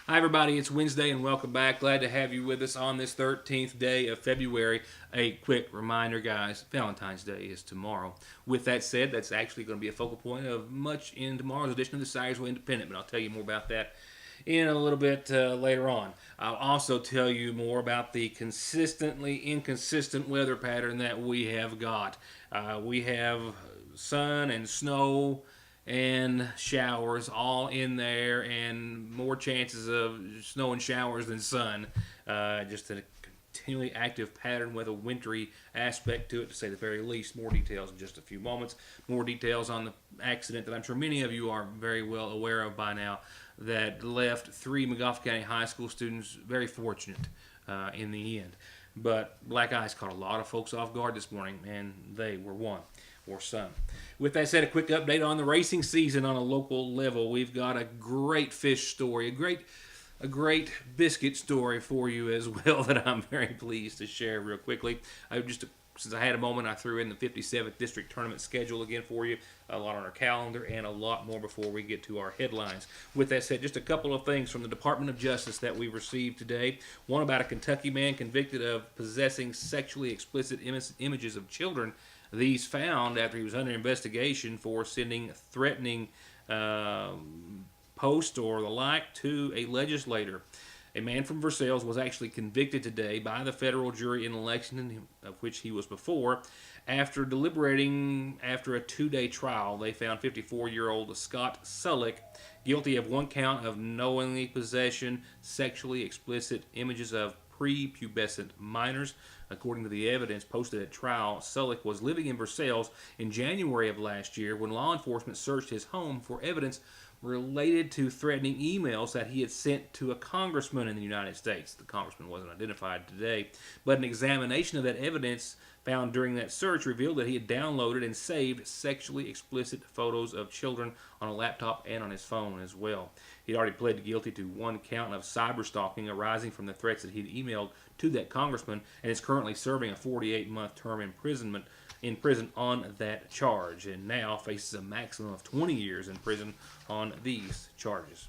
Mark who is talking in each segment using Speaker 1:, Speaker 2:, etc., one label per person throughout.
Speaker 1: Hi, everybody. It's Wednesday, and welcome back. Glad to have you with us on this 13th day of February. A quick reminder, guys, Valentine's Day is tomorrow. With that said, that's actually going to be a focal point of much in tomorrow's edition of the Syersville Independent, but I'll tell you more about that in a little bit later on. I'll also tell you more about the consistently inconsistent weather pattern that we have got. We have sun and snow and showers all in there, and more chances of snow and showers than sun. Just a continually active pattern with a wintry aspect to it, to say the very least. More details in just a few moments. More details on the accident that I'm sure many of you are very well aware of by now, that left three McGough County High School students very fortunate in the end. But black ice caught a lot of folks off guard this morning, and they were one, or some. With that said, a quick update on the racing season on a local level. We've got a great fish story, a great biscuit story for you as well that I'm very pleased to share real quickly. Since I had a moment, I threw in the 57th District Tournament schedule again for you. A lot on our calendar and a lot more before we get to our headlines. With that said, just a couple of things from the Department of Justice that we received today. One about a Kentucky man convicted of possessing sexually explicit images of children. These found after he was under investigation for sending threatening posts or the like to a legislator. A man from Versailles was actually convicted today by the federal jury in Lexington, of which he was before. After deliberating after a 2-day trial, they found 54-year-old Scott Sullick guilty of one count of knowingly possession sexually explicit images of prepubescent minors. According to the evidence posted at trial, Sullick was living in Versailles in January of last year when law enforcement searched his home for evidence related to threatening emails that he had sent to a congressman in the United States. The congressman wasn't identified today, but an examination of that evidence found during that search revealed that he had downloaded and saved sexually explicit photos of children on a laptop and on his phone as well. He'd already pled guilty to one count of cyberstalking arising from the threats that he'd emailed to that congressman, and is currently serving a 48-month term in prison on that charge, and now faces a maximum of 20 years in prison on these charges.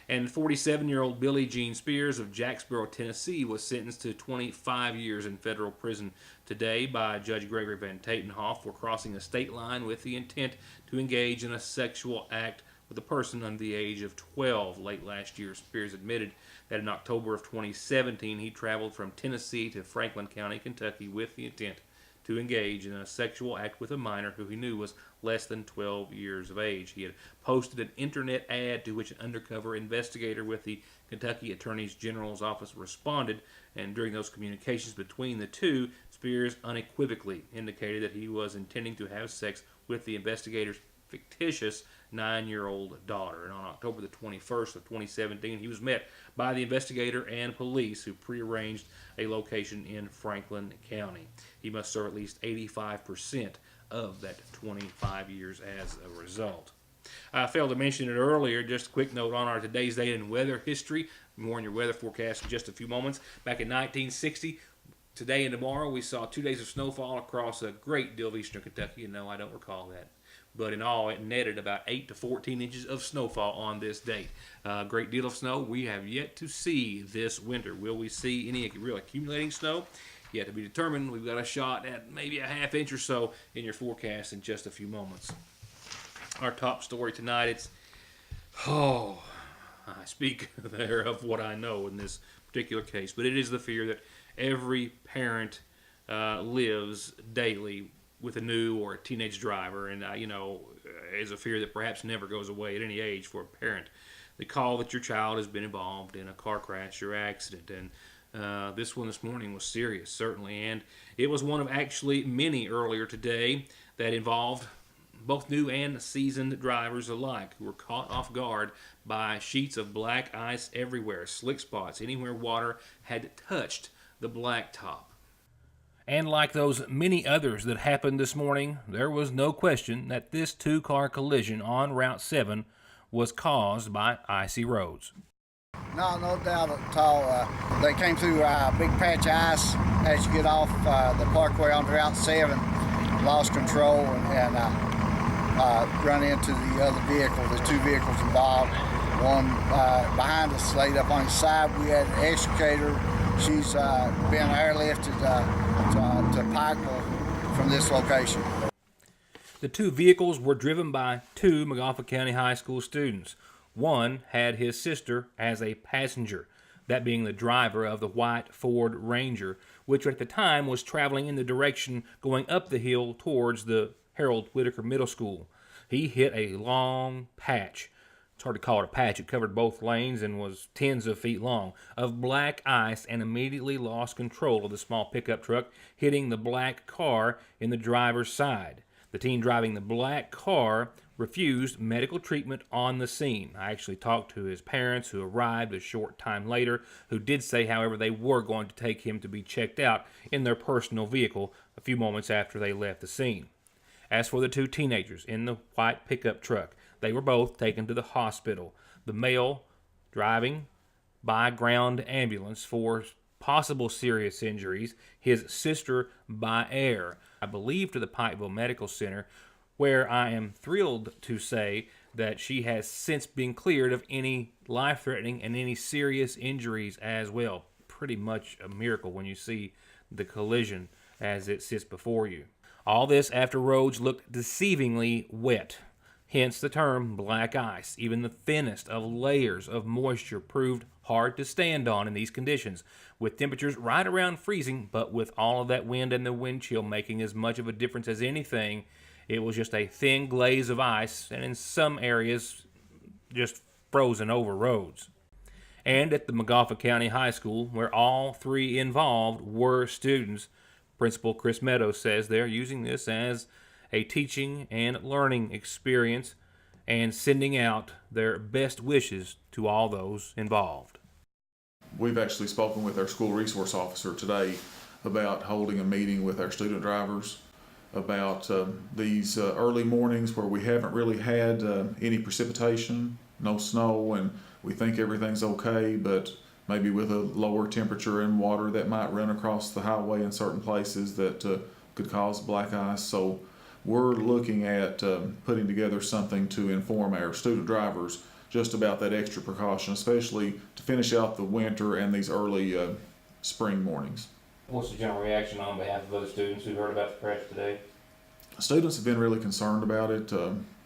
Speaker 1: And 47-year-old Billie Jean Spears of Jacksboro, Tennessee, was sentenced to 25 years in federal prison today by Judge Gregory Van Tatenhoff for crossing a state line with the intent to engage in a sexual act with a person under the age of 12. Late last year, Spears admitted that in October of 2017, he traveled from Tennessee to Franklin County, Kentucky, with the intent to engage in a sexual act with a minor who he knew was less than 12 years of age. He had posted an internet ad to which an undercover investigator with the Kentucky Attorney General's office responded, and during those communications between the two, Spears unequivocally indicated that he was intending to have sex with the investigator's fictitious 9-year-old daughter. And on October the 21st of 2017, he was met by the investigator and police, who prearranged a location in Franklin County. He must serve at least 85% of that 25 years as a result. I failed to mention it earlier. Just a quick note on our today's date in weather history. More on your weather forecast in just a few moments. Back in 1960, today and tomorrow, we saw 2 days of snowfall across a great deal of eastern Kentucky. And no, I don't recall that. But in all, it netted about 8 to 14 inches of snowfall on this date. A great deal of snow we have yet to see this winter. Will we see any real accumulating snow? Yet to be determined. We've got a shot at maybe a half inch or so in your forecast in just a few moments. Our top story tonight, I speak there of what I know in this particular case, but it is the fear that every parent lives daily with a new or a teenage driver, and is a fear that perhaps never goes away at any age for a parent. The call that your child has been involved in a car crash or accident, and this one this morning was serious, certainly, and it was one of actually many earlier today that involved both new and seasoned drivers alike, who were caught off guard by sheets of black ice everywhere, slick spots, anywhere water had touched the blacktop. And like those many others that happened this morning, there was no question that this two-car collision on Route 7 was caused by icy roads.
Speaker 2: No doubt at all. They came through a big patch of ice as you get off the parkway on Route 7, lost control, and run into the other vehicle. There's two vehicles involved. One behind us, laid up on his side. We had an excavator. She's been airlifted to Pikeville from this location.
Speaker 1: The two vehicles were driven by two Montgomery County High School students. One had his sister as a passenger, that being the driver of the white Ford Ranger, which at the time was traveling in the direction going up the hill towards the Harold Whitaker Middle School. He hit a long patch. It's hard to call it a patch. It covered both lanes and was tens of feet long, of black ice, and immediately lost control of the small pickup truck, hitting the black car in the driver's side. The teen driving the black car refused medical treatment on the scene. I actually talked to his parents, who arrived a short time later, who did say, however, they were going to take him to be checked out in their personal vehicle a few moments after they left the scene. As for the two teenagers in the white pickup truck, they were both taken to the hospital. The male driving by ground ambulance for possible serious injuries, his sister by air, I believe, to the Pikeville Medical Center, where I am thrilled to say that she has since been cleared of any life-threatening and any serious injuries as well. Pretty much a miracle when you see the collision as it sits before you. All this after roads looked deceivingly wet. Hence the term black ice. Even the thinnest of layers of moisture proved hard to stand on in these conditions, with temperatures right around freezing, but with all of that wind and the wind chill making as much of a difference as anything. It was just a thin glaze of ice, and in some areas, just frozen over roads. And at the Montgomery County High School, where all three involved were students, Principal Chris Meadows says they're using this as a teaching and learning experience and sending out their best wishes to all those involved.
Speaker 3: We've actually spoken with our school resource officer today about holding a meeting with our student drivers about these early mornings where we haven't really had any precipitation, no snow, and we think everything's okay, but maybe with a lower temperature and water that might run across the highway in certain places that could cause black ice. So we're looking at putting together something to inform our student drivers just about that extra precaution, especially to finish out the winter and these early spring mornings.
Speaker 1: What's the general reaction on behalf of those students who heard about the crash today?
Speaker 3: Students have been really concerned about it.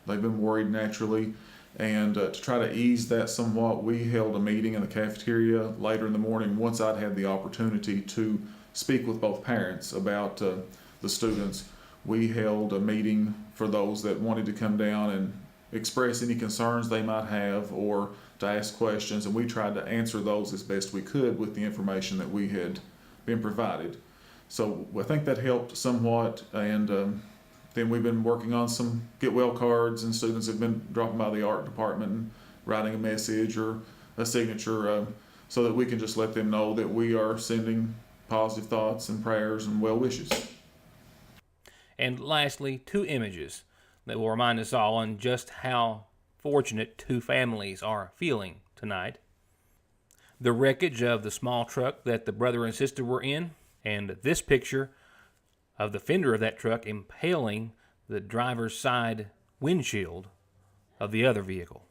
Speaker 3: They've been worried naturally. And to try to ease that somewhat, we held a meeting in the cafeteria later in the morning once I'd had the opportunity to speak with both parents about the students. We held a meeting for those that wanted to come down and express any concerns they might have or to ask questions, and we tried to answer those as best we could with the information that we had been provided. So I think that helped somewhat, and then we've been working on some get well cards, and students have been dropping by the art department and writing a message or a signature so that we can just let them know that we are sending positive thoughts and prayers and well wishes.
Speaker 1: And lastly, two images that will remind us all on just how fortunate two families are feeling tonight. The wreckage of the small truck that the brother and sister were in, and this picture of the fender of that truck impaling the driver's side windshield of the other vehicle.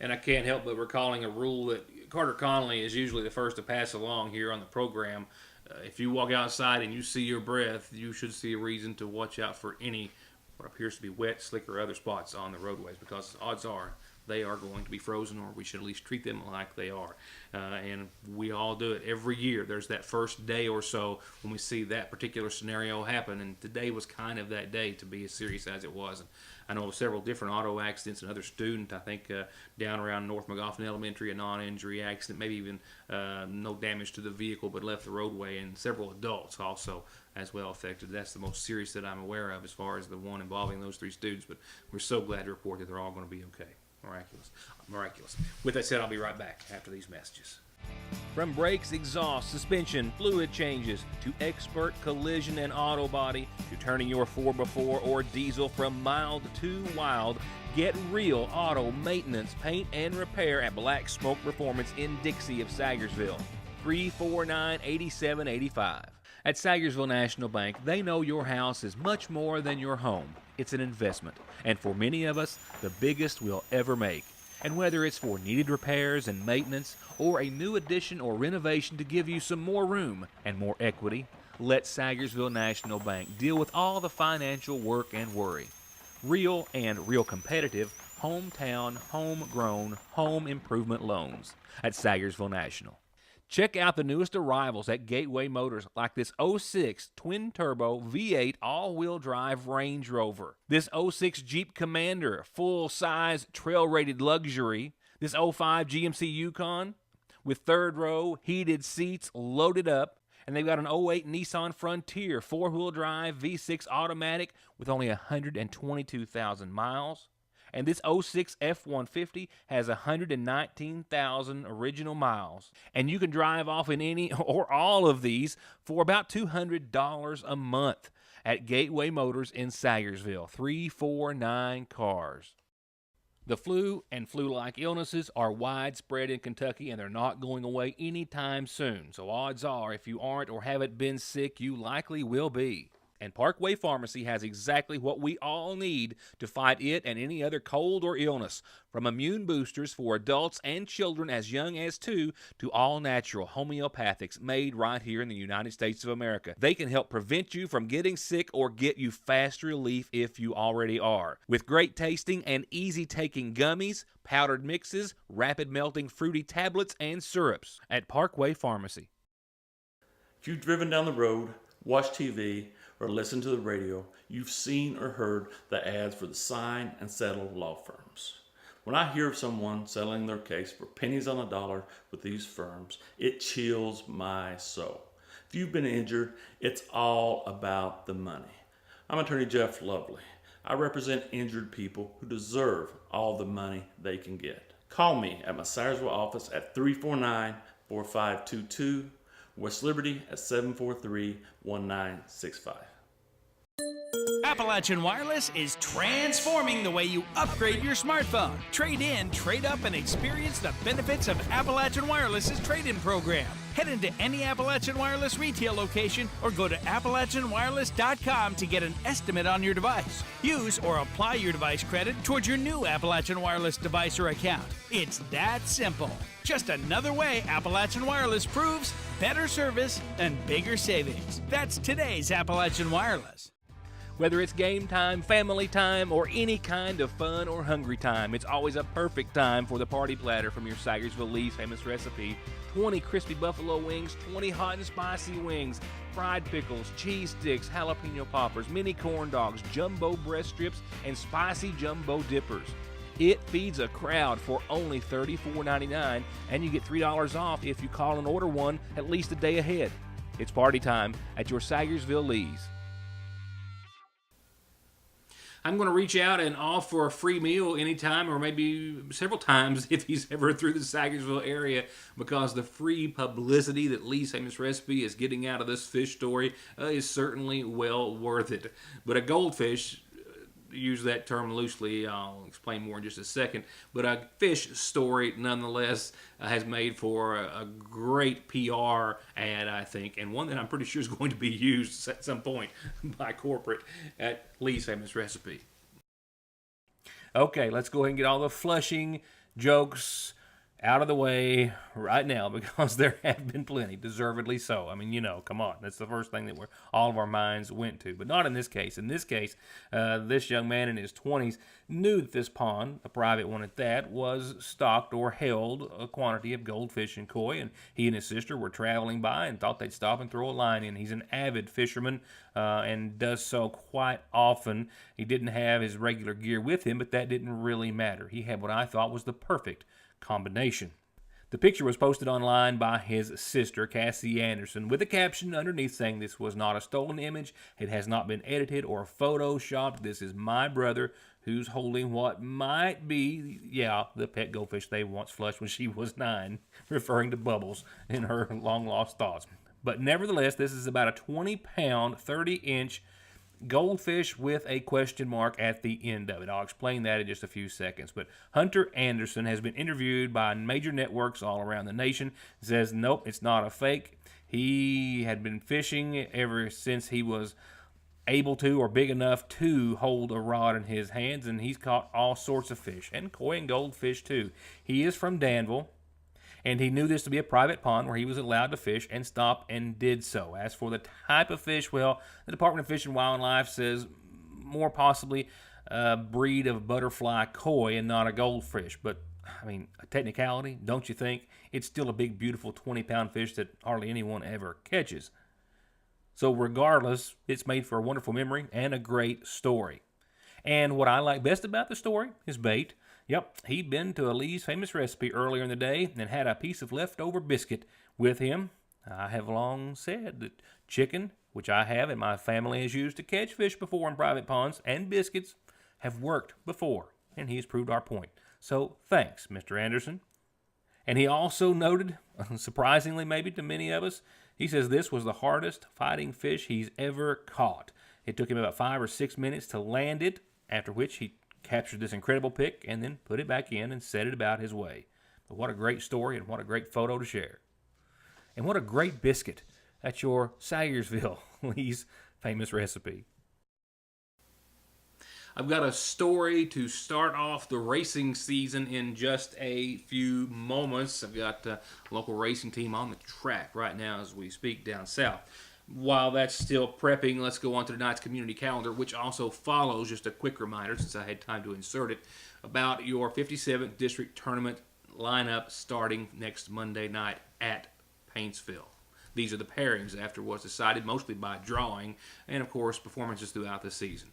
Speaker 1: And I can't help but recalling a rule that Carter Connolly is usually the first to pass along here on the program. If you walk outside and you see your breath, you should see a reason to watch out for any what appears to be wet, slick, or other spots on the roadways, because odds are they are going to be frozen, or we should at least treat them like they are. And we all do it every year. There's that first day or so when we see that particular scenario happen, and today was kind of that day, to be as serious as it was. And I know of several different auto accidents. Another student, I think, down around North McGoffin Elementary, a non-injury accident, maybe even no damage to the vehicle but left the roadway, and several adults also as well affected. That's the most serious that I'm aware of as far as the one involving those three students, but we're so glad to report that they're all going to be okay. Miraculous. With that said, I'll be right back after these messages. From brakes, exhaust, suspension, fluid changes, to expert collision and auto body, to turning your 4x4 or diesel from mild to wild, get real auto maintenance, paint, and repair at Black Smoke Performance in Dixie of Sagersville. 349-8785. At Sagersville National Bank, they know your house is much more than your home. It's an investment, and for many of us, the biggest we'll ever make. And whether it's for needed repairs and maintenance, or a new addition or renovation to give you some more room and more equity, let Sagersville National Bank deal with all the financial work and worry. Real and real competitive, hometown, homegrown, home improvement loans at Sagersville National. Check out the newest arrivals at Gateway Motors, like this '06 twin-turbo V8 all-wheel drive Range Rover, this '06 Jeep Commander full-size trail-rated luxury, this '05 GMC Yukon with third-row heated seats loaded up, and they've got an '08 Nissan Frontier four-wheel drive V6 automatic with only 122,000 miles. And this '06 F-150 has 119,000 original miles. And you can drive off in any or all of these for about $200 a month at Gateway Motors in Sagersville. 349 cars. The flu and flu-like illnesses are widespread in Kentucky, and they're not going away anytime soon. So odds are, if you aren't or haven't been sick, you likely will be. And Parkway Pharmacy has exactly what we all need to fight it and any other cold or illness, from immune boosters for adults and children as young as 2 to all-natural homeopathics made right here in the United States of America. They can help prevent you from getting sick or get you fast relief if you already are. With great tasting and easy-taking gummies, powdered mixes, rapid-melting fruity tablets, and syrups at Parkway Pharmacy.
Speaker 4: If you've driven down the road, watched TV, or listened to the radio, you've seen or heard the ads for the sign and settle law firms. When I hear of someone settling their case for pennies on the dollar with these firms, it chills my soul. If you've been injured, it's all about the money. I'm attorney Jeff Lovely. I represent injured people who deserve all the money they can get. Call me at my Sayersville office at 349-4522, West Liberty at 743-1965.
Speaker 5: Appalachian Wireless is transforming the way you upgrade your smartphone. Trade in, trade up, and experience the benefits of Appalachian Wireless's trade-in program. Head into any Appalachian Wireless retail location or go to AppalachianWireless.com to get an estimate on your device. Use or apply your device credit towards your new Appalachian Wireless device or account. It's that simple. Just another way Appalachian Wireless proves better service and bigger savings. That's today's Appalachian Wireless.
Speaker 1: Whether it's game time, family time, or any kind of fun or hungry time, it's always a perfect time for the party platter from your Sagersville Lee's famous recipe. 20 crispy buffalo wings, 20 hot and spicy wings, fried pickles, cheese sticks, jalapeno poppers, mini corn dogs, jumbo breast strips, and spicy jumbo dippers. It feeds a crowd for only $34.99, and you get $3 off if you call and order one at least a day ahead. It's party time at your Sagersville Lee's. I'm going to reach out and offer a free meal anytime, or maybe several times if he's ever through the Sagersville area, because the free publicity that Lee's Famous Recipe is getting out of this fish story is certainly well worth it. But a goldfish, use that term loosely, I'll explain more in just a second, but a fish story nonetheless has made for a great PR ad, I think, and one that I'm pretty sure is going to be used at some point by corporate at Lee's Famous Recipe. Okay, let's go ahead and get all the Flushing jokes out of the way right now, because there have been plenty, deservedly so. I mean, come on. That's the first thing that all of our minds went to, but not in this case. In this case, this young man in his 20s knew that this pond, a private one at that, was stocked or held a quantity of goldfish and koi, and he and his sister were traveling by and thought they'd stop and throw a line in. He's an avid fisherman and does so quite often. He didn't have his regular gear with him, but that didn't really matter. He had what I thought was the perfect combination. The picture was posted online by his sister, Cassie Anderson, with a caption underneath saying this was not a stolen image, it has not been edited or photoshopped, this is my brother who's holding what might be, the pet goldfish they once flushed when she was 9, referring to Bubbles in her long-lost thoughts. But nevertheless, this is about a 20-pound, 30-inch goldfish with a question mark at the end of it. I'll explain that in just a few seconds. But Hunter Anderson has been interviewed by major networks all around the nation. Says, nope, it's not a fake. He had been fishing ever since he was able to or big enough to hold a rod in his hands, and he's caught all sorts of fish, and koi and goldfish too. He is from Danville, and he knew this to be a private pond where he was allowed to fish and stop and did so. As for the type of fish, well, the Department of Fish and Wildlife says more possibly a breed of butterfly koi and not a goldfish. But, I mean, a technicality, don't you think? It's still a big, beautiful 20-pound fish that hardly anyone ever catches. So regardless, it's made for a wonderful memory and a great story. And what I like best about the story is bait. Yep, he'd been to Lee's Famous Recipe earlier in the day and had a piece of leftover biscuit with him. I have long said that chicken, which I have and my family has used to catch fish before in private ponds, and biscuits have worked before, and he's proved our point. So thanks, Mr. Anderson. And he also noted, surprisingly maybe to many of us, he says this was the hardest fighting fish he's ever caught. It took him about 5 or 6 minutes to land it, after which he captured this incredible pick and then put it back in and set it about his way. But what a great story and what a great photo to share. And what a great biscuit at your Sayersville, Lee's Famous Recipe. I've got a story to start off the racing season in just a few moments. I've got a local racing team on the track right now as we speak down south. While that's still prepping, let's go on to tonight's community calendar, which also follows, just a quick reminder since I had time to insert it, about your 57th District Tournament lineup starting next Monday night at Paintsville. These are the pairings after what's decided mostly by drawing and, of course, performances throughout the season.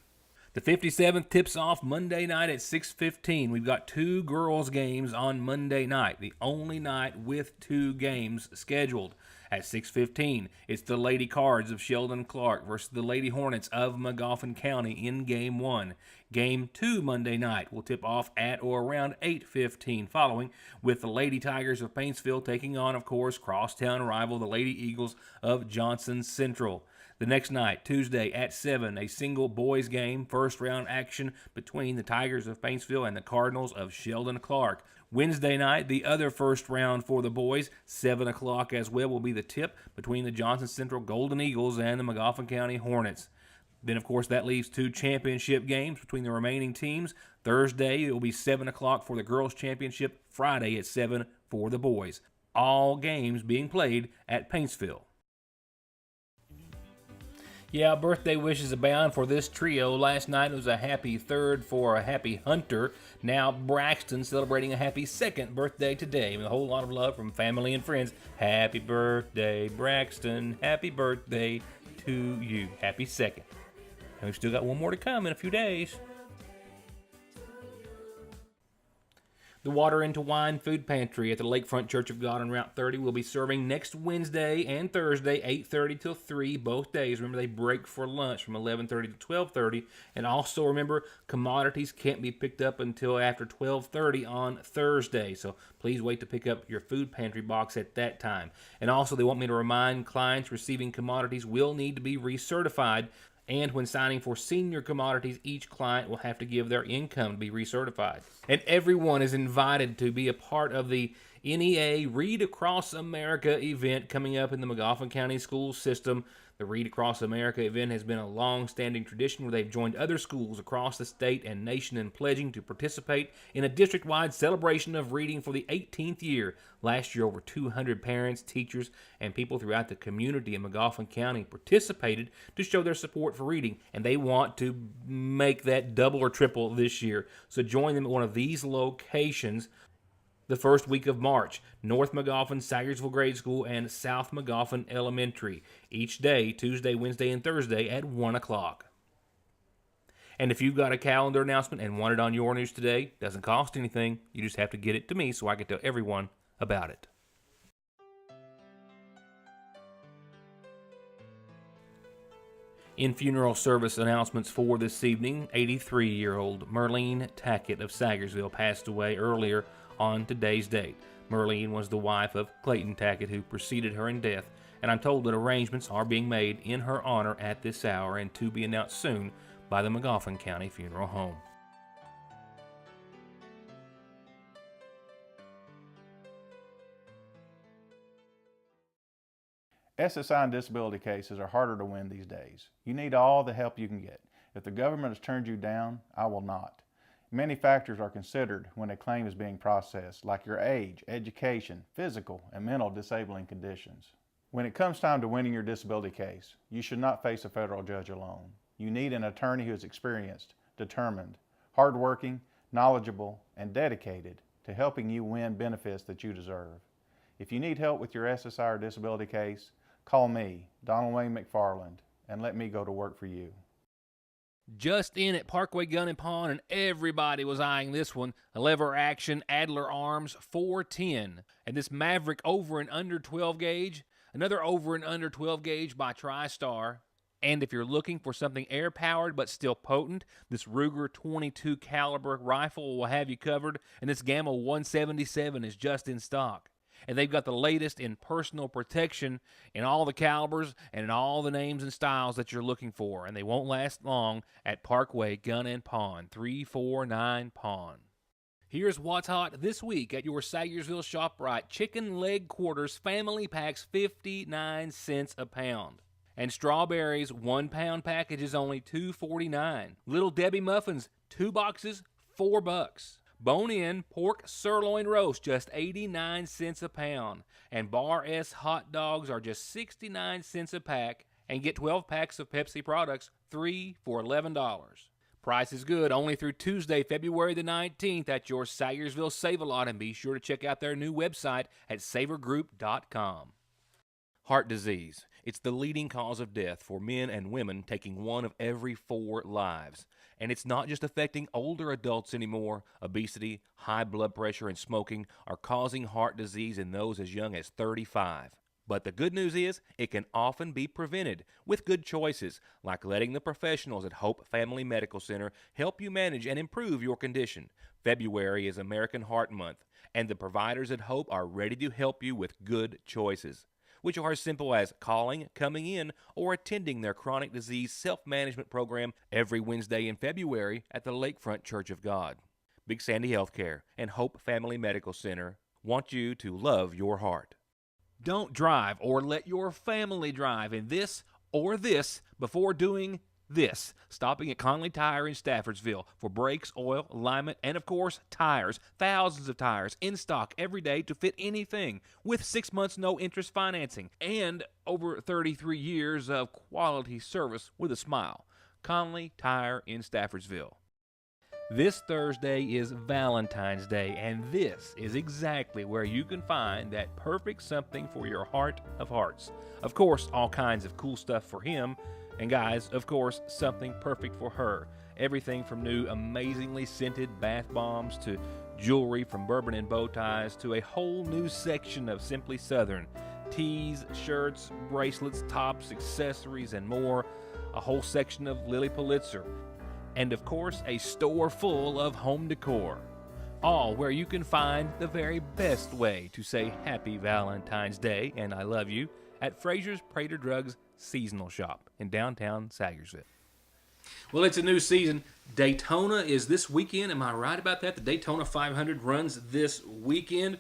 Speaker 1: The 57th tips off Monday night at 6:15. We've got 2 girls' games on Monday night, the only night with 2 games scheduled. At 6:15, it's the Lady Cards of Sheldon Clark versus the Lady Hornets of Magoffin County in Game 1. Game 2 Monday night will tip off at or around 8:15 following, with the Lady Tigers of Paintsville taking on, of course, crosstown rival the Lady Eagles of Johnson Central. The next night, Tuesday at 7, a single boys game, first round action between the Tigers of Paintsville and the Cardinals of Sheldon Clark. Wednesday night, the other first round for the boys, 7 o'clock as well, will be the tip between the Johnson Central Golden Eagles and the Magoffin County Hornets. Then, of course, that leaves 2 championship games between the remaining teams. Thursday, it will be 7 o'clock for the girls' championship. Friday at 7 for the boys. All games being played at Paintsville. Yeah, birthday wishes abound for this trio. Last night was a happy 3rd for a happy Hunter. Now Braxton celebrating a happy 2nd birthday today with a whole lot of love from family and friends. Happy birthday, Braxton. Happy birthday to you. Happy 2nd. And we've still got one more to come in a few days. The Water into Wine Food Pantry at the Lakefront Church of God on Route 30 will be serving next Wednesday and Thursday, 8:30 till 3, both days. Remember, they break for lunch from 11:30 to 12:30. And also remember, commodities can't be picked up until after 12:30 on Thursday. So please wait to pick up your food pantry box at that time. And also, they want me to remind clients receiving commodities will need to be recertified. And when signing for senior commodities, each client will have to give their income to be recertified. And everyone is invited to be a part of the NEA Read Across America event coming up in the Magoffin County school system. The Read Across America event has been a long-standing tradition where they've joined other schools across the state and nation in pledging to participate in a district-wide celebration of reading for the 18th year. Last year, over 200 parents, teachers, and people throughout the community in Magoffin County participated to show their support for reading, and they want to make that double or triple this year. So join them at one of these locations the first week of March: North Magoffin, Sayersville Grade School, and South Magoffin Elementary. Each day, Tuesday, Wednesday, and Thursday at 1 o'clock. And if you've got a calendar announcement and want it on your news today, doesn't cost anything. You just have to get it to me so I can tell everyone about it. In funeral service announcements for this evening, 83-year-old Merlene Tackett of Sagersville passed away earlier on today's date. Merlene was the wife of Clayton Tackett, who preceded her in death, and I'm told that arrangements are being made in her honor at this hour and to be announced soon by the Magoffin County Funeral Home.
Speaker 6: SSI and disability cases are harder to win these days. You need all the help you can get. If the government has turned you down, I will not. Many factors are considered when a claim is being processed, like your age, education, physical, and mental disabling conditions. When it comes time to winning your disability case, you should not face a federal judge alone. You need an attorney who is experienced, determined, hardworking, knowledgeable, and dedicated to helping you win benefits that you deserve. If you need help with your SSI or disability case, call me, Donald Wayne McFarland, and let me go to work for you.
Speaker 1: Just in at Parkway Gun and Pawn, and everybody was eyeing this one. A lever action Adler Arms 410. And this Maverick over and under 12 gauge. Another over and under 12 gauge by TriStar. And if you're looking for something air-powered but still potent, this Ruger 22 caliber rifle will have you covered. And this Gamma 177 is just in stock. And they've got the latest in personal protection in all the calibers and in all the names and styles that you're looking for. And they won't last long at Parkway Gun and Pawn, 349 Pawn. Here's what's hot this week at your Sagersville ShopRite. Chicken leg quarters family packs 59 cents a pound. And strawberries 1 pound package is only $2.49. Little Debbie muffins 2 boxes $4. Bone-in pork sirloin roast, just 89 cents a pound. And Bar S hot dogs are just 69 cents a pack. And get 12 packs of Pepsi products, 3 for $11. Price is good only through Tuesday, February the 19th at your Sagersville Save-A-Lot. And be sure to check out their new website at savergroup.com. Heart disease. It's the leading cause of death for men and women, taking 1 of every 4 lives. And it's not just affecting older adults anymore. Obesity, high blood pressure, and smoking are causing heart disease in those as young as 35. But the good news is, it can often be prevented with good choices, like letting the professionals at Hope Family Medical Center help you manage and improve your condition. February is American Heart Month, and the providers at Hope are ready to help you with good choices, which are as simple as calling, coming in, or attending their chronic disease self-management program every Wednesday in February at the Lakefront Church of God. Big Sandy Healthcare and Hope Family Medical Center want you to love your heart. Don't drive or let your family drive in this or this before doing this. Stopping at Conley Tire in Staffordsville for brakes, oil, alignment, and of course, tires. Thousands of tires in stock every day to fit anything, with 6 months no interest financing and over 33 years of quality service with a smile. Conley Tire in Staffordsville. This Thursday is Valentine's Day, and this is exactly where you can find that perfect something for your heart of hearts. Of course, all kinds of cool stuff for him. And guys, of course, something perfect for her. Everything from new amazingly scented bath bombs to jewelry from Bourbon and Bow Ties to a whole new section of Simply Southern. Tees, shirts, bracelets, tops, accessories, and more. A whole section of Lily Pulitzer. And of course, a store full of home decor. All where you can find the very best way to say Happy Valentine's Day and I love you at Fraser's Prater Drugs Seasonal Shop in downtown Sagersville. Well, it's a new season. Daytona is this weekend. Am I right about that? The Daytona 500 runs this weekend.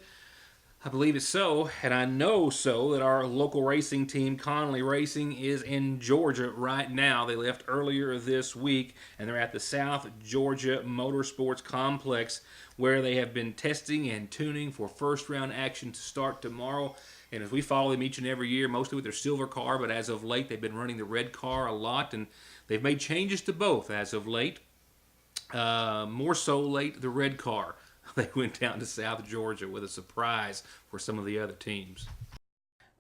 Speaker 1: I believe it's so, and I know so, that our local racing team, Connolly Racing, is in Georgia right now. They left earlier this week, and they're at the South Georgia Motorsports Complex, where they have been testing and tuning for first-round action to start tomorrow. And as we follow them each and every year, mostly with their silver car, but as of late, they've been running the red car a lot, and they've made changes to both as of late. More so late, the red car. They went down to South Georgia with a surprise for some of the other teams.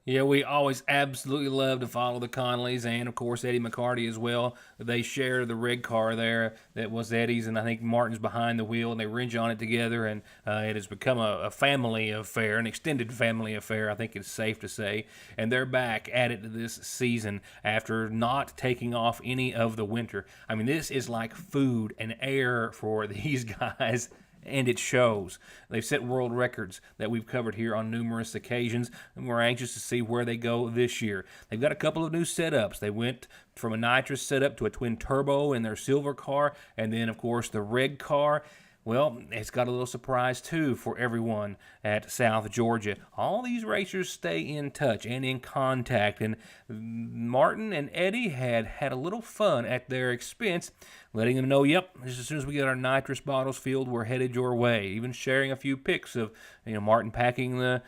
Speaker 1: Yeah, we always absolutely love to follow the Conleys and, of course, Eddie McCarty as well. They share the red car there that was Eddie's, and I think Martin's behind the wheel, and they wrench on it together, and it has become a family affair, an extended family affair, I think it's safe to say. And they're back at it this season after not taking off any of the winter. I mean, this is like food and air for these guys. And it shows. They've set world records that we've covered here on numerous occasions, and we're anxious to see where they go this year. They've got a couple of new setups. They went from a nitrous setup to a twin turbo in their silver car, and then, of course, the red car. Well, it's got a little surprise, too, for everyone at South Georgia. All these racers stay in touch and in contact, and Martin and Eddie had a little fun at their expense, letting them know, yep, just as soon as we get our nitrous bottles filled, we're headed your way. Even sharing a few pics of Martin packing the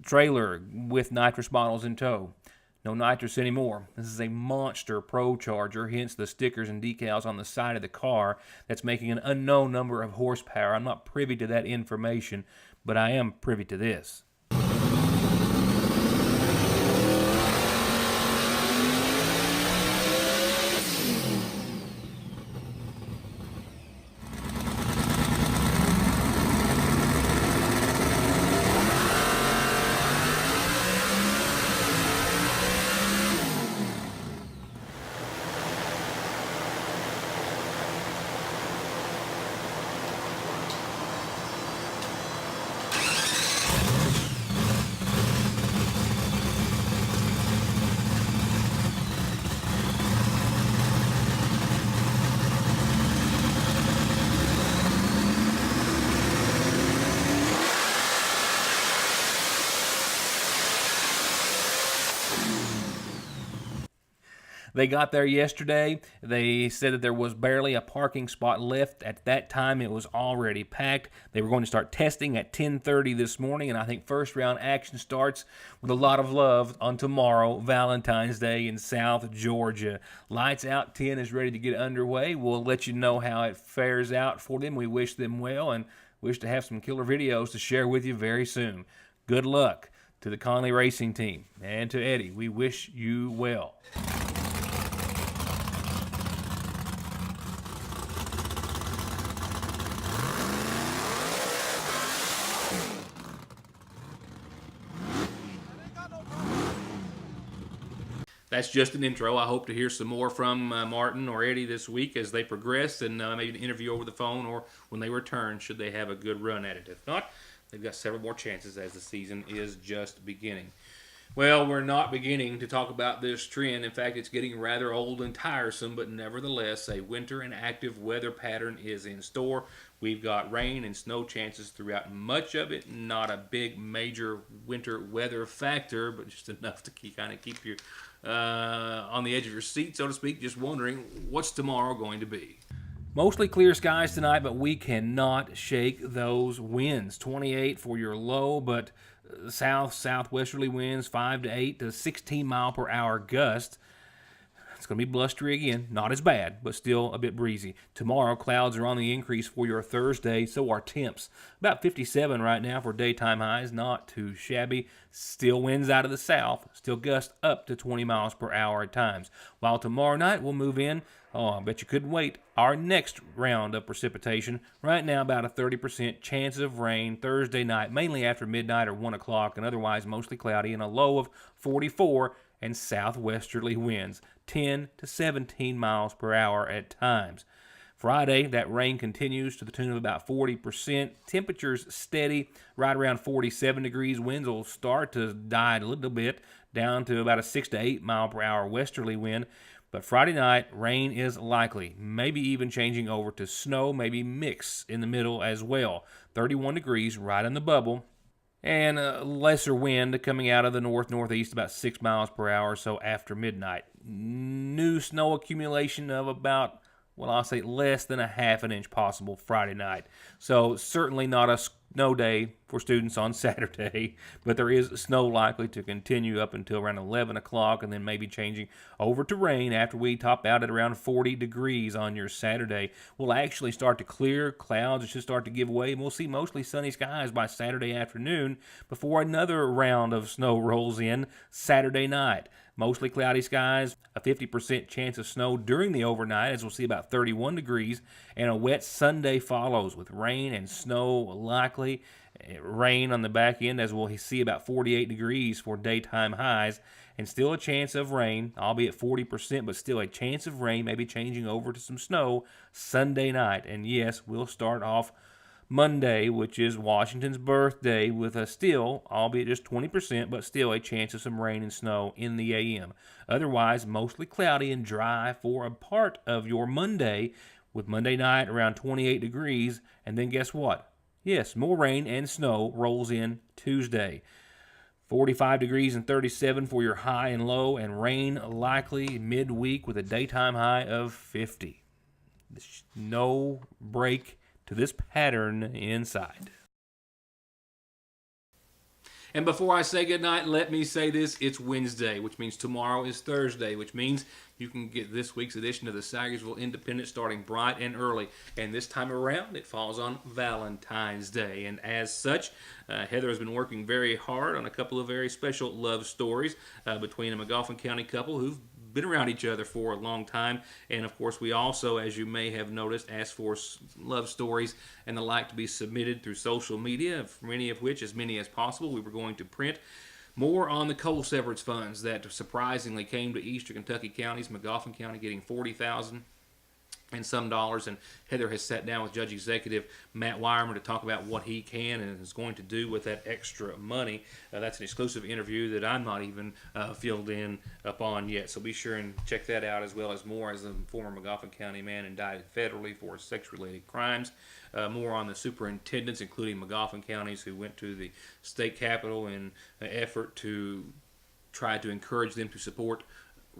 Speaker 1: trailer with nitrous bottles in tow. No nitrous anymore. This is a monster Pro Charger, hence the stickers and decals on the side of the car that's making an unknown number of horsepower. I'm not privy to that information, but I am privy to this. They got there yesterday. They said that there was barely a parking spot left. At that time, it was already packed. They were going to start testing at 10:30 this morning, and I think first round action starts with a lot of love on tomorrow, Valentine's Day in South Georgia. Lights Out 10 is ready to get underway. We'll let you know how it fares out for them. We wish them well and wish to have some killer videos to share with you very soon. Good luck to the Conley Racing Team and to Eddie. We wish you well. That's just an intro. I hope to hear some more from Martin or Eddie this week as they progress, and maybe an interview over the phone or when they return, should they have a good run at it. If not, they've got several more chances as the season is just beginning. Well, we're not beginning to talk about this trend. In fact, it's getting rather old and tiresome, but nevertheless, a winter and active weather pattern is in store. We've got rain and snow chances throughout much of it. Not a big major winter weather factor, but just enough to kind of keep you on the edge of your seat, so to speak, just wondering what's tomorrow going to be. Mostly clear skies tonight, but we cannot shake those winds. 28 for your low, but southwesterly winds 5 to 8 to 16 mile per hour gusts. It's going to be blustery again. Not as bad, but still a bit breezy. Tomorrow, clouds are on the increase for your Thursday, so are temps. About 57 right now for daytime highs. Not too shabby. Still winds out of the south. Still gusts up to 20 miles per hour at times. While tomorrow night we'll move in, I bet you couldn't wait, our next round of precipitation. Right now, about a 30% chance of rain Thursday night, mainly after midnight or 1 o'clock, and otherwise mostly cloudy, and a low of 44 and southwesterly winds, 10 to 17 miles per hour at times. Friday, that rain continues to the tune of about 40%. Temperatures steady, right around 47 degrees. Winds will start to die a little bit, down to about a 6 to 8 mile per hour westerly wind. But Friday night, rain is likely, maybe even changing over to snow, maybe mix in the middle as well. 31 degrees, right in the bubble. And a lesser wind coming out of the northeast, about 6 miles per hour or so after midnight. New snow accumulation of about, well, I'll say less than a half an inch possible Friday night. So certainly not a snow day for students on Saturday, but there is snow likely to continue up until around 11 o'clock and then maybe changing over to rain after we top out at around 40 degrees on your Saturday. We'll actually start to clear, clouds should start to give way, and we'll see mostly sunny skies by Saturday afternoon before another round of snow rolls in Saturday night. Mostly cloudy skies, a 50% chance of snow during the overnight, as we'll see about 31 degrees, and a wet Sunday follows with rain and snow likely. Rain on the back end, as we'll see about 48 degrees for daytime highs, and still a chance of rain, albeit 40%, but still a chance of rain, maybe changing over to some snow Sunday night. And yes, we'll start off Monday, which is Washington's birthday, with a still, albeit just 20%, but still a chance of some rain and snow in the AM. Otherwise, mostly cloudy and dry for a part of your Monday, with Monday night around 28 degrees. And then guess what? Yes, more rain and snow rolls in Tuesday. 45 degrees and 37 for your high and low, and rain likely midweek with a daytime high of 50. No break to this pattern inside. And before I say goodnight, let me say this. It's Wednesday, which means tomorrow is Thursday, which means you can get this week's edition of the Sagersville Independent starting bright and early. And this time around, it falls on Valentine's Day. And as such, Heather has been working very hard on a couple of very special love stories between a McGoffin County couple who've been around each other for a long time. And of course, we also, as you may have noticed, asked for love stories and the like to be submitted through social media, for many of which, as many as possible, we were going to print. More on the coal severance funds that surprisingly came to Eastern Kentucky counties, McGoffin County getting $40,000 and some dollars, and Heather has sat down with Judge Executive Matt Wireman to talk about what he can and is going to do with that extra money. That's an exclusive interview that I'm not even filled in upon yet, so be sure and check that out, as well as more as the former McGoffin County man indicted federally for sex-related crimes. More on the superintendents, including McGoffin counties, who went to the state capitol in an effort to try to encourage them to support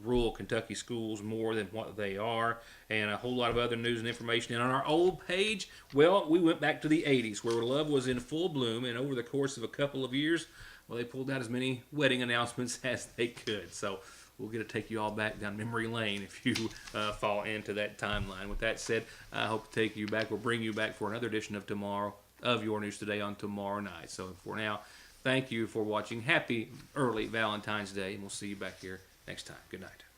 Speaker 1: rural Kentucky schools more than what they are, and a whole lot of other news and information. And on our old page, well, we went back to the 80s, where love was in full bloom, and over the course of a couple of years, well, they pulled out as many wedding announcements as they could. So we'll get to take you all back down memory lane if you fall into that timeline. With that said, I hope to take you back or bring you back for another edition of tomorrow of Your News Today on tomorrow night. So for now, thank you for watching. Happy early Valentine's Day, and we'll see you back here next time. Good night.